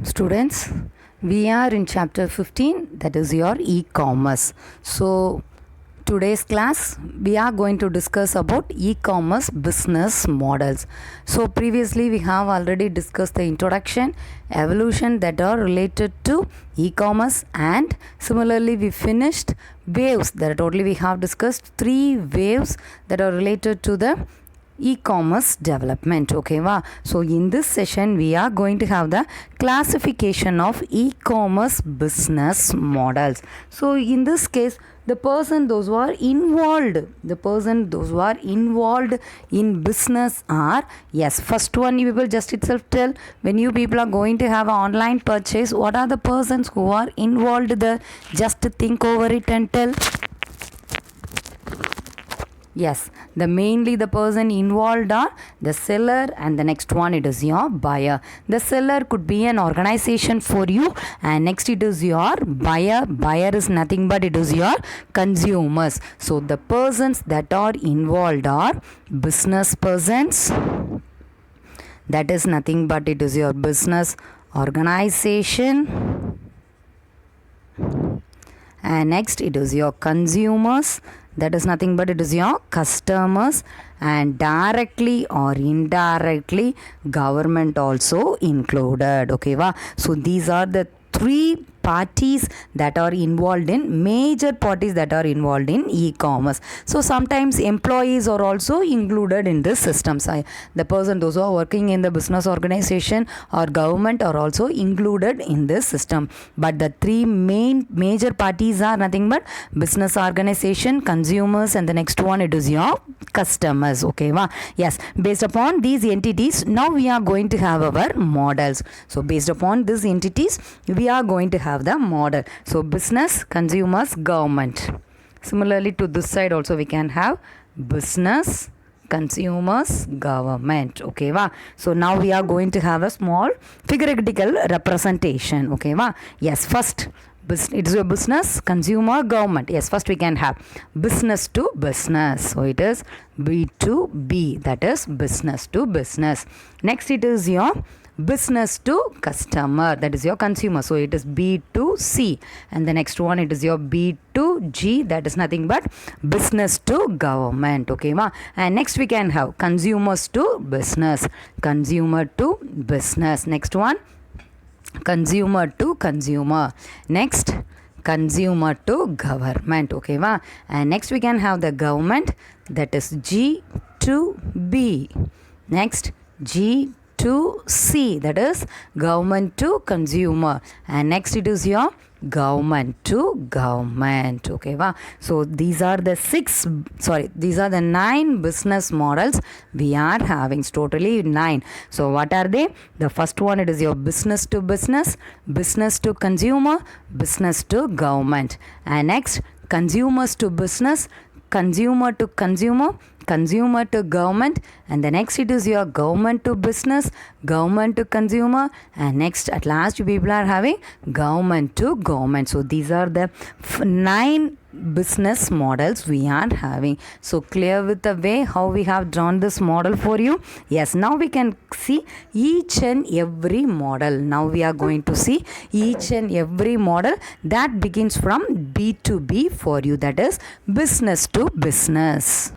Students, we are in chapter 15, that is your e-commerce. So today's class we are going to discuss about e-commerce business models. So previously we have already discussed the introduction, evolution that are related to e-commerce, and similarly we finished waves. That totally we have discussed 3 waves that are related to the e-commerce development. Okay va? So in this session we are going to have the classification of e-commerce business models. So in this case, those who are involved in business are, yes, first one you will just itself tell, when you people are going to have an online purchase, what are the persons who are involved there? Just think over it and tell. Yes, mainly the person involved are the seller, and the next one it is your buyer. The seller could be an organization for you, and next it is your buyer. Buyer is nothing but it is your consumers. So the persons that are involved are business persons. That is nothing but it is your business organization. And next it is your consumers. That is nothing but it is your customers, and directly or indirectly government also included. Okay va? So these are the 3 parties that are involved in, major parties that are involved in e-commerce. So sometimes employees are also included in this system. Those who are working in the business organization or government are also included in this system. But the 3 major parties are nothing but business organization, consumers, and the next one it is your customers. Okay va? Yes, based upon these entities now we are going to have our models. So based upon these entities we are going to have the model. So business, consumers, government. Similarly to this side also we can have business, consumers, government. Okay va? So now we are going to have a small figurative representation. Okay va? Yes, first it is your business, consumer, government. Yes, first we can have business to business. So it is B2B, that is business to business. Next it is your business to customer, that is your consumer. So it is B2C. And the next one it is your B2G, that is nothing but business to government. Okay ma? And next we can have consumers to business, consumer to business. Next one consumer to consumer. Next consumer to government. Okay va? And next we can have the government, that is G2B. Next G2C, that is government to consumer. And next it is your government to government. Okay va? So these are the 9 business models we are having. It's totally 9. So what are they? The first one it is your business to business, business to consumer, business to government. And next consumers to business, consumer to consumer, consumer to government. And the next it is your government to business, government to consumer, and next at last you people are having government to government. So these are the 9 business models we are having. So clear with the way how we have drawn this model for you? Yes, now we can see each and every model. Now we are going to see each and every model that begins from B2B for you, that is business to business.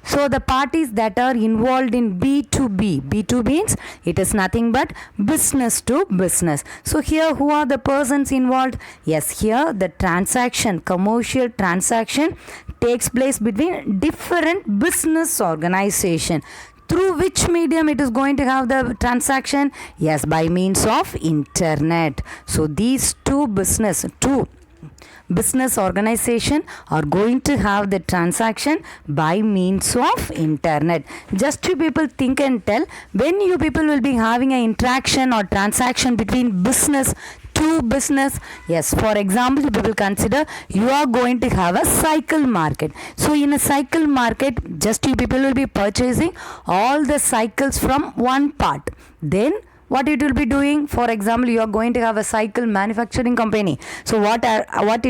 So the parties that are involved in B2B, B2B means it is nothing but business to business. So here who are the persons involved? Yes, here the transaction, commercial transaction takes place between different business organization. Through which medium it is going to have the transaction? Yes, by means of internet. So these two business organization are going to have the transaction by means of internet. Just you people think and tell, when you people will be having an interaction or transaction between business to business. Yes, for example, we will consider you are going to have a cycle market. So in a cycle market, just you people will be purchasing all the cycles from one part. Then what it will be doing, for example, you are going to have a cycle manufacturing company. So what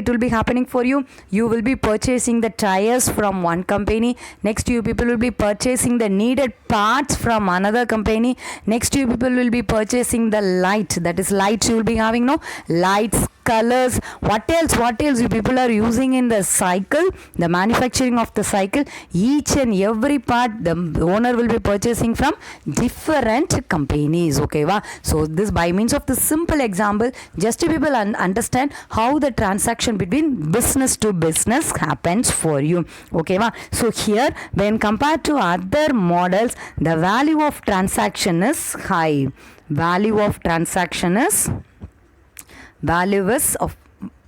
it will be happening for you, you will be purchasing the tires from one company. Next you people will be purchasing the needed parts from another company. Next you people will be purchasing the light, that is lights you will be having, no, lights, colors, what else you people are using in the cycle, the manufacturing of the cycle. Each and every part the owner will be purchasing from different companies. Okay va? So this, by means of the simple example, just to people understand how the transaction between business to business happens for you. Okay va? So here, when compared to other models, the value of transaction is high. Value of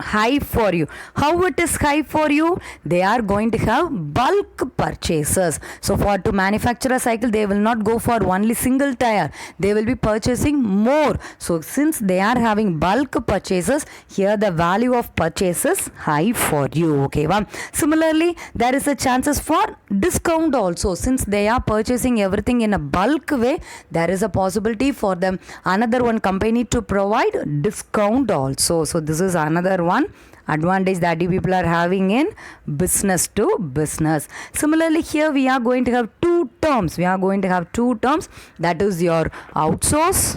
high for you. How it is high for you? They are going to have bulk purchases. So to manufacture a cycle, they will not go for only single tire, they will be purchasing more. So since they are having bulk purchases, here the value of purchase is high for you. Okay va? Similarly, there is a chances for discount also. Since they are purchasing everything in a bulk way, there is a possibility for them, another one company, to provide discount also. So this is another one advantage that you people are having in business to business. Similarly, here we are going to have two terms. That is your outsource,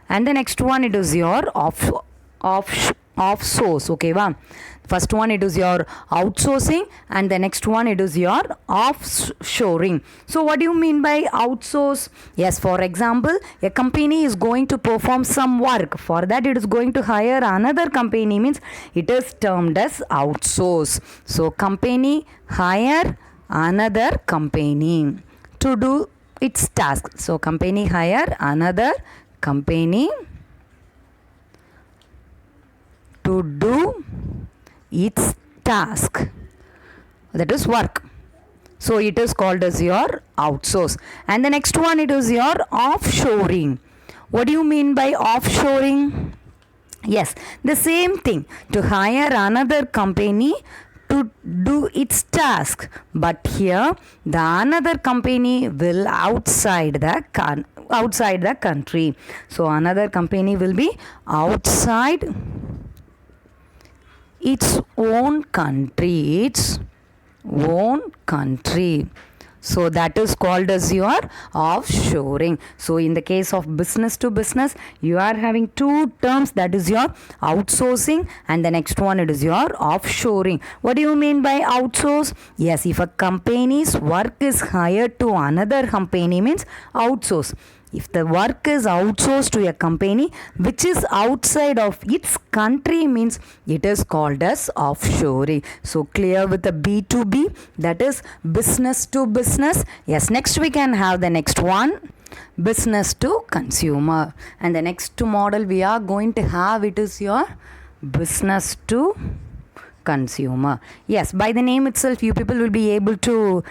and the next one it is your offsource. Okay va? First one it is your outsourcing, and the next one it is your offshoring. So what do you mean by outsource? Yes, for example, a company is going to perform some work. For that it is going to hire another company, means it is termed as outsource. So company hire another company to do its task. So company hire another company to do its task, that is work. So it is called as your outsource. And the next one it is your offshoring. What do you mean by offshoring? Yes, the same thing, to hire another company to do its task, but here the another company will outside the country. So another company will be outside its own country. So that is called as your offshoring. So in the case of business to business, you are having two terms, that is your outsourcing, and the next one it is your offshoring. What do you mean by outsource? Yes, if a company's work is hired to another company, means outsource. If the work is outsourced to a company which is outside of its country, means it is called as offshoring. So clear with the B2B, that is business to business. Yes, next we can have the next one, business to consumer. And the next model we are going to have, it is your business to consumer. Yes, by the name itself, you people will be able to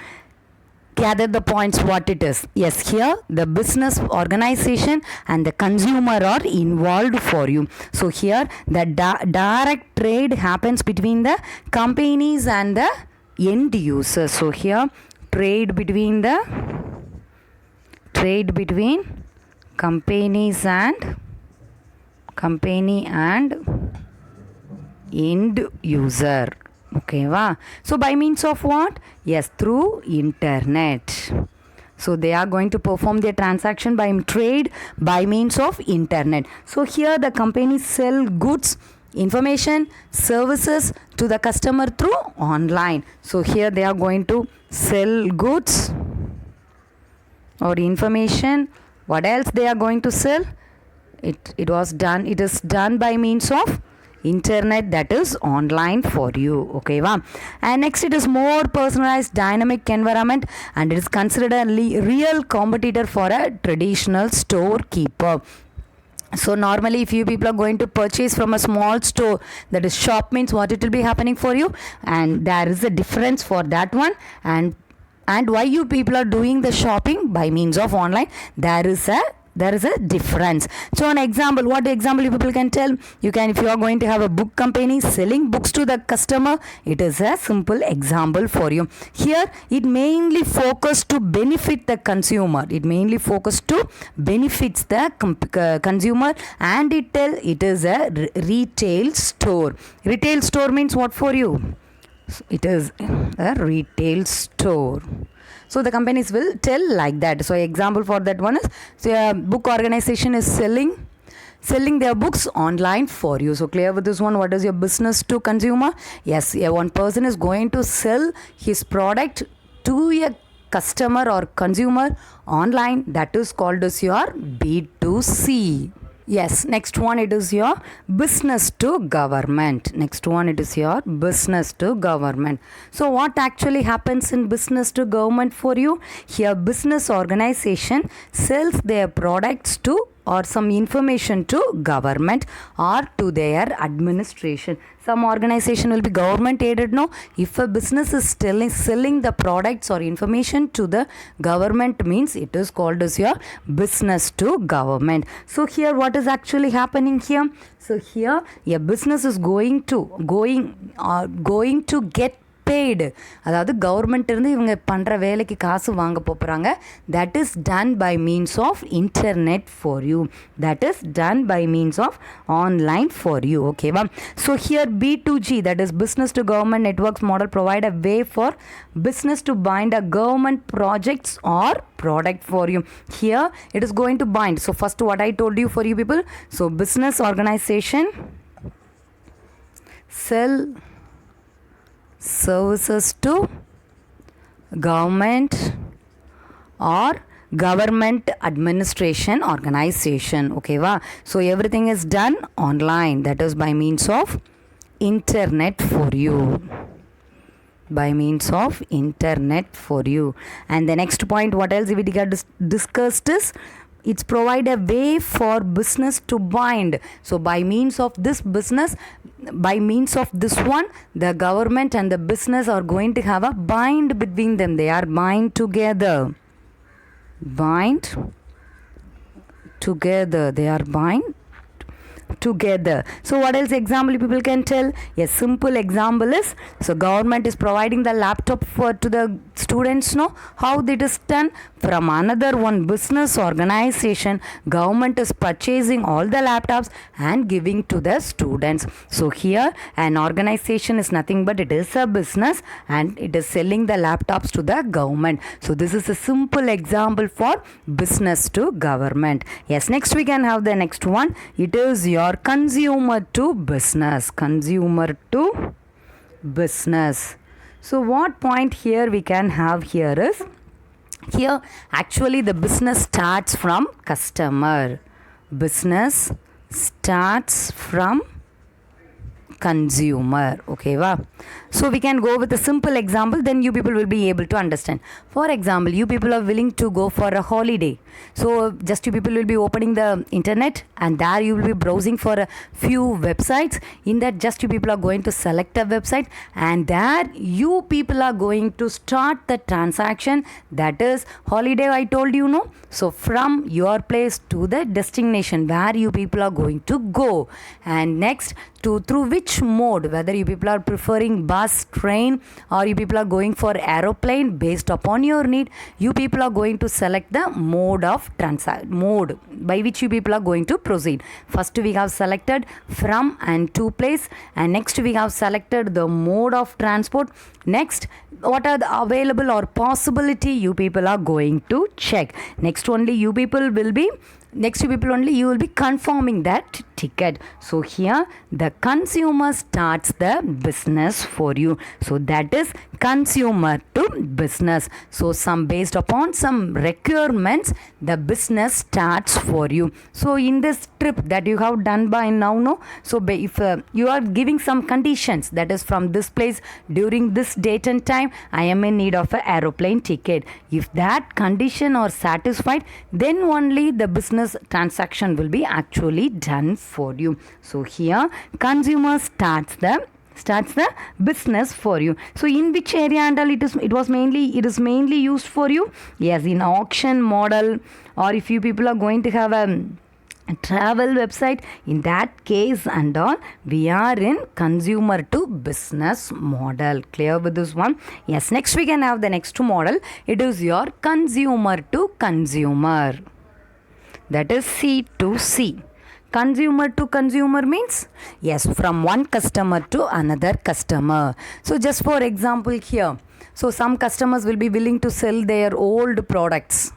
gather the points what it is. Yes, here the business organization and the consumer are involved for you. So here the direct trade happens between the companies and the end users. So here trade between companies and end user. Okay va? So by means of what? Yes, through internet. So they are going to perform their transaction by trade by means of internet. So here the companies sell goods, information, services to the customer through online. So here they are going to sell goods or information. What else they are going to sell? It is done by means of internet, that is online for you. Okay va? And next it is more personalized dynamic environment, and it is considered a real competitor for a traditional storekeeper. So normally if you people are going to purchase from a small store, that is shop, means what it will be happening for you, and there is a difference for that one. And why you people are doing the shopping by means of online, there is a there is a difference. So an example, what example you people can tell? You can, if you are going to have a book company selling books to the customer, it is a simple example for you. Here it mainly focus to benefit the consumer. It mainly focus to benefits the consumer, and it is a retail store. Retail store means what for you? It is a retail store. So the companies will tell like that. So example for that one is, so a book organization is selling their books online for you. So clear with this one? What is your business to consumer? Yes, one person is going to sell his product to a customer or consumer online. That is called as your B2C. Yes, next one, it is your business to government. Next one, it is your business to government. So what actually happens in business to government for you? Here business organization sells their products to or some information to government or to their administration. Some organization will be government aided. No, if a business is selling the products or information to the government, means it is called as your business to government. So here what is actually happening here? So here a business is going to get paid. அதாவது government இருந்து இவங்க பண்ணுற வேலைக்கு காசு வாங்க போகிறாங்க. That is done by means of internet for you. That is done by means of online for you. ஓகேவா? So here B2G, that is business to government networks model provide a way for business to bind a government projects or product for you. Here it is going to bind. So first what I told you for you people. So business organization sell services to government or government administration organization. Okay va? So everything is done online, that is by means of internet for you. By means of internet for you. And the next point, what else we discussed is, it's provide a way for business to bind. So by means of this business, by means of this one, the government and the business are going to have a bind between them. They are bind together. Bind together. They are bind together. So what else example people can tell? A simple example is, so government is providing the laptop to the students. No, how it is done? From another one business organization, government is purchasing all the laptops and giving to the students. So here an organization is nothing but it is a business and it is selling the laptops to the government. So this is a simple example for business to government. Yes, next we can have the next one. It is your consumer to business. Consumer to business. So what point here we can have here is, here actually the business starts from customer. Business starts from consumer. Okay va? So we can go with a simple example, then you people will be able to understand. For example, you people are willing to go for a holiday. So just you people will be opening the internet and there you will be browsing for a few websites. In that just you people are going to select a website and there you people are going to start the transaction. That is holiday, I told you, no? So from your place to the destination where you people are going to go, and next to through which mode, whether you people are preferring bus, train, or you people are going for aeroplane, based upon your need you people are going to select the mode of mode by which you people are going to proceed. First we have selected from and to place, and next we have selected the mode of transport. Next, what are the available or possibility you people are going to check. Next only you people will be you will be confirming that ticket. So here the consumer starts the business for you. So that is consumer to business. So some based upon some requirements the business starts for you. So in this trip that you have done by now, no? So if you are giving some conditions, that is from this place during this date and time I am in need of an aeroplane ticket. If that condition are satisfied, then only the business transaction will be actually done for you. So here consumer starts the starts the business for you. So in which area and all it is mainly used for you? Yes, in auction model, or if you people are going to have a travel website, in that case and all we are in consumer to business model. Clear with this one? Yes, next we can have the next model. It is your consumer to consumer, that is C to C. Consumer to consumer means, yes, from one customer to another customer. So just for example here, so some customers will be willing to sell their old products,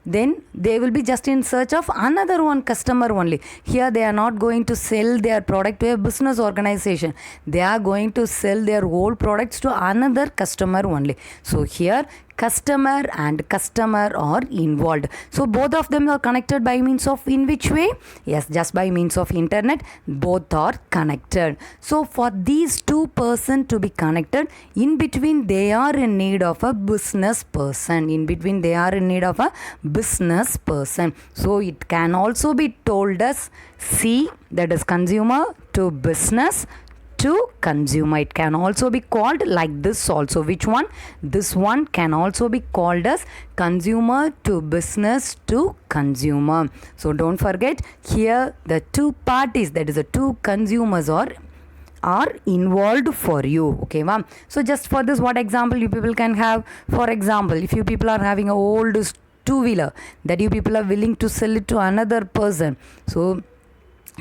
then they will be just in search of another one customer only. Here they are not going to sell their product to a business organization, they are going to sell their old products to another customer only. So here customer and customer are involved. So both of them are connected by means of, in which way? Yes, just by means of internet, both are connected. So for these two persons to be connected, in between they are in need of a business person. In between they are in need of a business person. So it can also be told as C, that is consumer to business to consumer. It can also be called like this also. Which one? This one can also be called as consumer to business to consumer. So don't forget, here the two parties, that is the two consumers are involved for you. Okay, ma'am. So just for this, what example you people can have? For example, if you people are having a old two-wheeler that you people are willing to sell it to another person,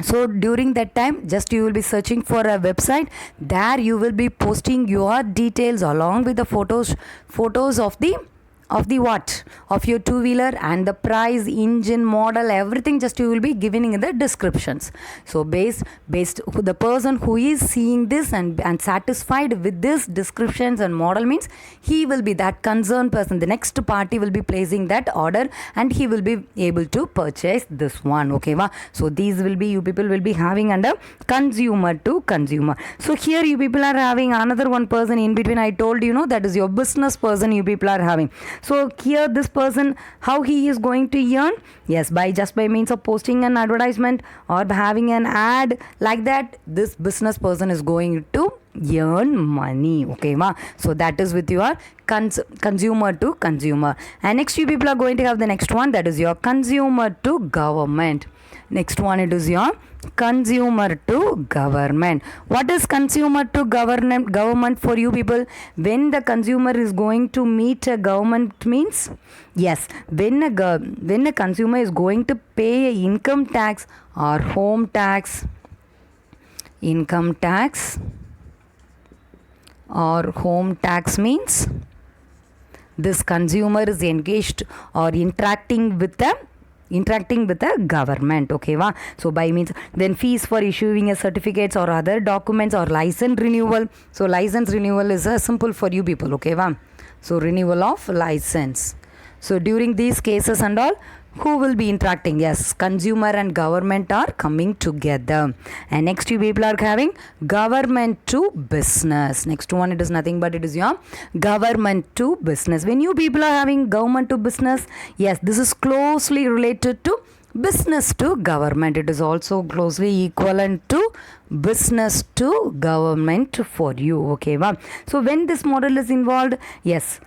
so during that time, just you will be searching for a website. There you will be posting your details along with the photos of the what? Of your two-wheeler and the price, engine, model, everything just you will be giving in the descriptions. So based the person who is seeing this and satisfied with this descriptions and model means, he will be that concerned person. The next party will be placing that order and he will be able to purchase this one. Okay, va? So these will be, you people will be having under consumer to consumer. So here you people are having another one person in between. I told you, that is your business person you people are having. So here this person, how he is going to earn? Yes, by means of posting an advertisement or having an ad like that, this business person is going to earn money. Okay, ma? So that is with your consumer to consumer. And next you people are going to have the next one, that is your consumer to government. Next one, it is your consumer to government. What is consumer to government for you people? When the consumer is going to meet a government means, yes, when a consumer is going to pay income tax or home tax, income tax or home tax means this consumer is engaged or interacting with the government. Okay, va? So by means, then fees for issuing a certificates or other documents or license renewal. So license renewal is simple for you people. Okay, va? So renewal of license. So during these cases and all, who will be interacting? Yes, consumer and government are coming together. And next you people are having government to business. Next one, it is nothing but it is your government to business. When you people are having government to business, yes, this is closely related to business to government. It is also closely equivalent to business to government for you. Okay, wow. So when this model is involved, yes,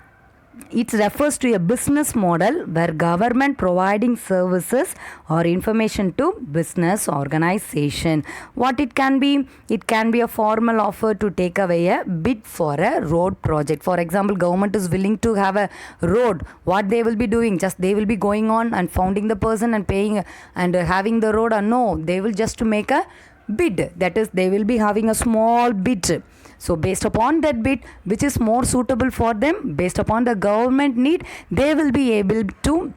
it refers to a business model where government providing services or information to business organization. What it can be? It can be a formal offer to take away a bid for a road project. For example, government is willing to have a road. What they will be doing? Just they will be going on and founding the person and paying and having the road, or no, they will just to make a bid. That is, they will be having a small bid. So based upon that bid, which is more suitable for them, based upon the government need, they will be able to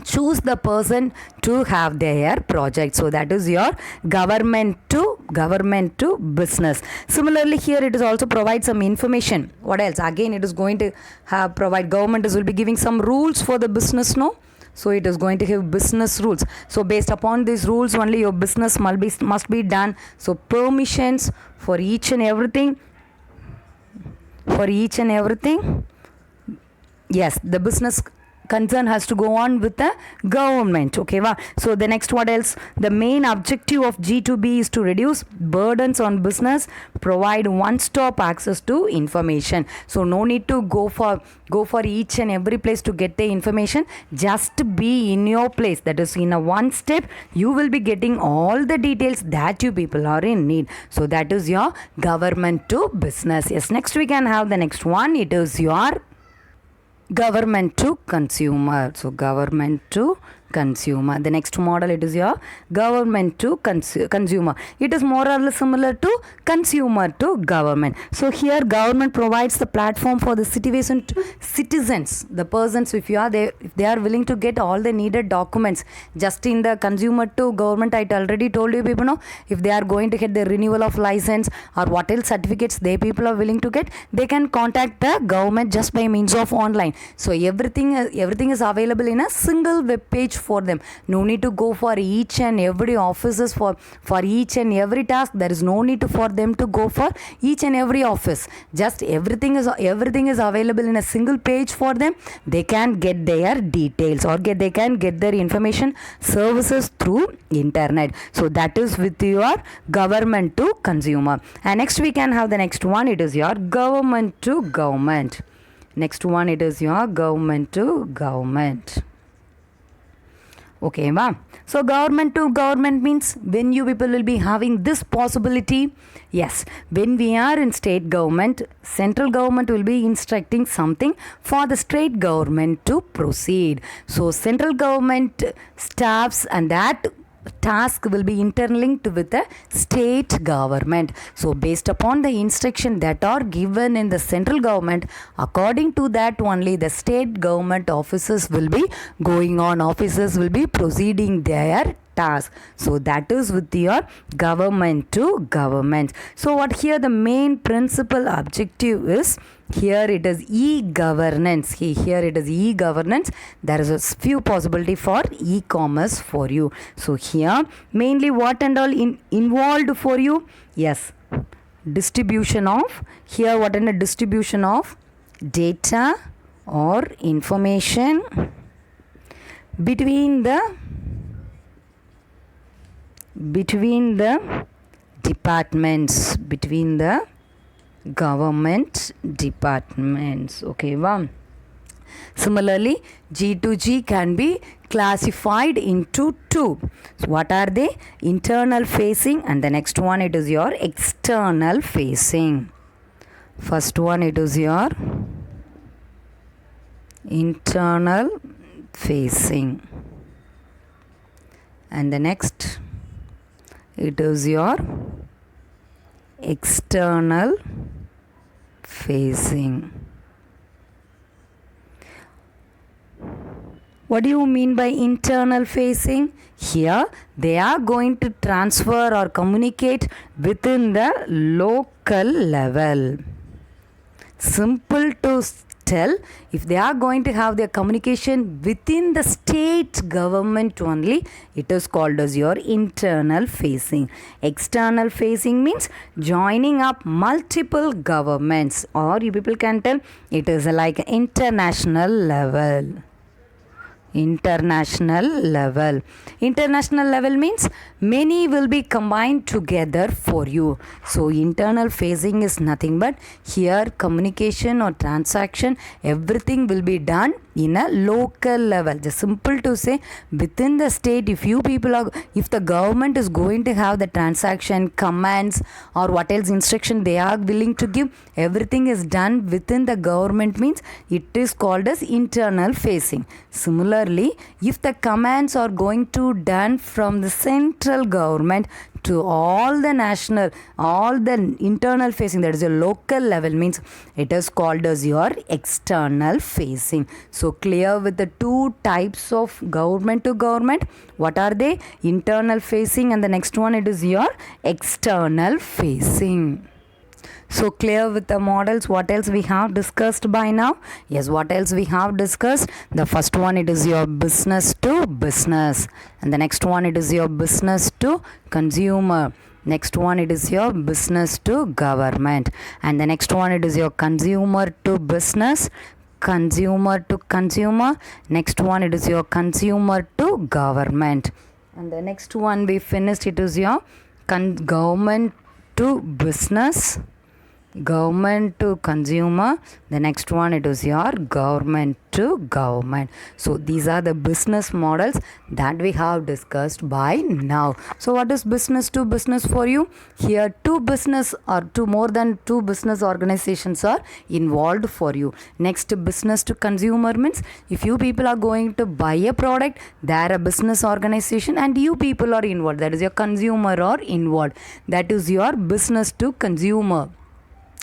choose the person to have their project. So that is your government to business. Similarly, here it is also provide some information. What else? Again, it is going to have provide, government will be giving some rules for the business, no? So it is going to have business rules. So based upon these rules only your business must be done. So permissions for each and everything. Yes, the business concern has to go on with the government. Okay va? So the next, what else? The main objective of G2B is to reduce burdens on business, provide one-stop access to information. So no need to go for each and every place to get the information. Just be in your place, that is in a one step you will be getting all the details that you people are in need. So that is your government to business. Yes, next we can have the next one. It is your government to consumer. So government to consumer. The next model, it is your government to consumer. It is more or less similar to consumer to government. So here government provides the platform for the citizens, the persons, if they are willing to get all the needed documents. Just in the consumer to government, I already told you people know, if they are going to get the renewal of license or what else certificates they people are willing to get, they can contact the government just by means of online. So everything is available in a single web page for them. No need to go for each and every offices for each and every task. There is no need for them to go for each and every office. Just everything is available in a single page for them. They can get their details or they can get their information services through internet. So that is with your government to consumer. And next we can have the next one. It is your government to government. Next one, it is your government to government. Okay, ma. So government to government means when you people will be having this possibility. Yes, when we are in state government, central government will be instructing something for the state government to proceed. So central government staffs and that task will be interlinked with the state government. So based upon the instruction that are given in the central government, according to that only the state government officers will be going on, officers will be proceeding their task. So that is with your government to government. So what here the main principal objective is, here it is e-governance. Here it is e-governance. There is a few possibility for e-commerce for you. So here mainly what and all involved for you? Yes, distribution of, here what in the distribution of data or information between the departments, between the government departments. Okay, wow. Similarly, G2G can be classified into two. So what are they? Internal facing, and the next one it is your external facing. First one it is your internal facing, and the next it is your external facing. What do you mean by internal facing? Here they are going to transfer or communicate within the local level. Simple to tell, if they are going to have their communication within the state government only, it is called as your internal facing. External facing means joining up multiple governments, or you people can tell it is like international level. International level means many will be combined together for you. So internal facing is nothing but here communication or transaction, everything will be done in a local level. Just simple to say, within the state, if the government is going to have the transaction commands or what else instruction they are willing to give, everything is done within the government means it is called as internal facing. Similarly, if the commands are going to done from the central government to all the internal facing, that is a local level, means it is called as your external facing. So clear with the two types of government to government. What are they? Internal facing, and the next one it is your external facing. So clear with the models. What else we have discussed by now? Yes, what else we have discussed? The first one it is your business to business, and the next one it is your business to consumer. Next one it is your business to government, and the next one it is your consumer to business, consumer to consumer. Next one, it is your consumer to government. And the next one we finished, it is your government to business, government to consumer. The next one, it is your government to government. So these are the business models that we have discussed by now. So what is business to business for you? Here two business or two more than two business organizations are involved for you. Next, business to consumer means if you people are going to buy a product, there a business organization and you people are involved, that is your consumer or involved, that is your business to consumer.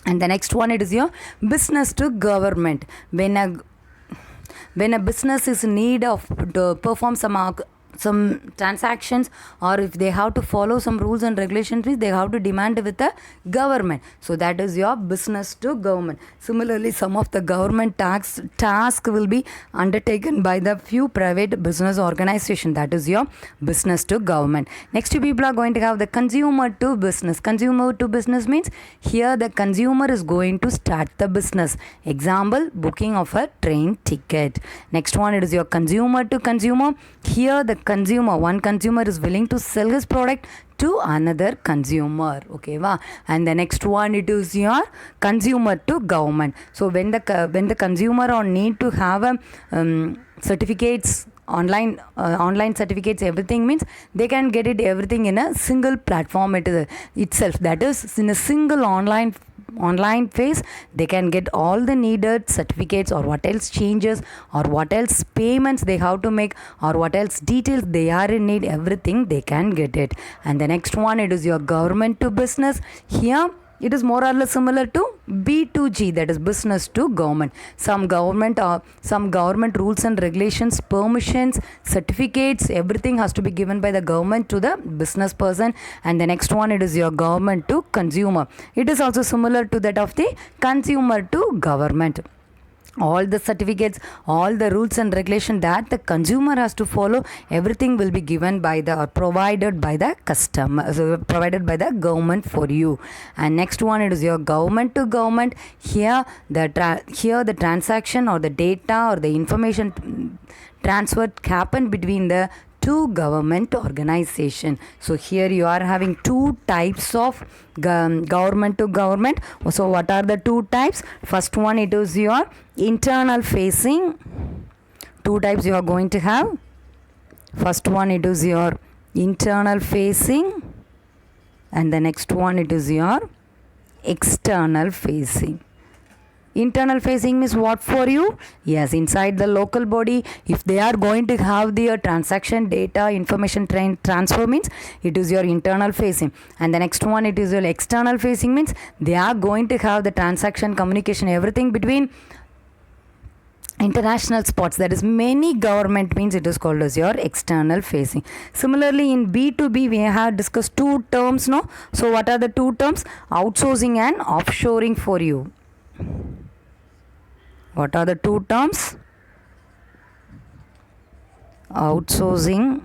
And the next one, it is your business to government. When a business is in need of to perform some transactions, or if they have to follow some rules and regulations, they have to demand with the government. So that is your business to government. Similarly, some of the government task will be undertaken by the few private business organization. That is your business to government. Next, people are going to have the consumer to business. Consumer to business means here the consumer is going to start the business. Example, booking of a train ticket. Next one, it is your consumer to consumer. Here the one consumer is willing to sell his product to another consumer. Okay, wow. And the next one, it is your consumer to government. So when the consumer or need to have a certificates, online certificates, everything means they can get it everything in a single platform itself, that is in a single online phase. They can get all the needed certificates, or what else changes, or what else payments they have to make, or what else details they are in need, everything they can get it. And the next one, it is your government to business. Here it is more or less similar to B2G, that is business to government. Some government rules and regulations, permissions, certificates, everything has to be given by the government to the business person. And the next one, it is your government to consumer. It is also similar to that of the consumer to government. All the certificates, all the rules and regulation that the consumer has to follow, everything will be given by or provided by the customer, so provided by the government for you. And next one, it is your government to government. Here the transaction or the data or the information transfer happen between the two government organization. So here you are having two types of government to government. So what are the two types? First one, it is your internal facing. Two types you are going to have. First one, it is your internal facing, and the next one, it is your external facing. Internal facing means what for you? Yes, inside the local body, if they are going to have their transaction data, information transfer means it is your internal facing. And the next one, it is your external facing means they are going to have the transaction, communication, everything between international spots, that is many government, means it is called as your external facing. Similarly, in B2B we have discussed two terms, no? So what are the two terms? Outsourcing and offshoring for you. What are the two terms? Outsourcing,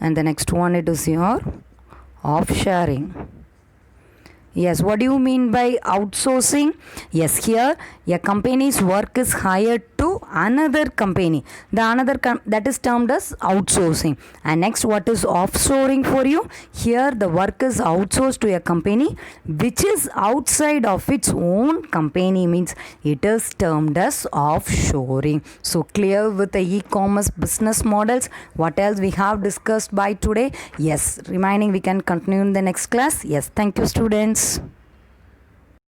and the next one, it is your offshoring. Yes, what do you mean by outsourcing? Yes, here a company's work is hired to another company. That is termed as outsourcing. And next, what is offshoring for you? Here the work is outsourced to a company which is outside of its own company, means it is termed as offshoring. So clear with the e-commerce business models. What else we have discussed by today? Yes, remaining we can continue in the next class. Yes, thank you students.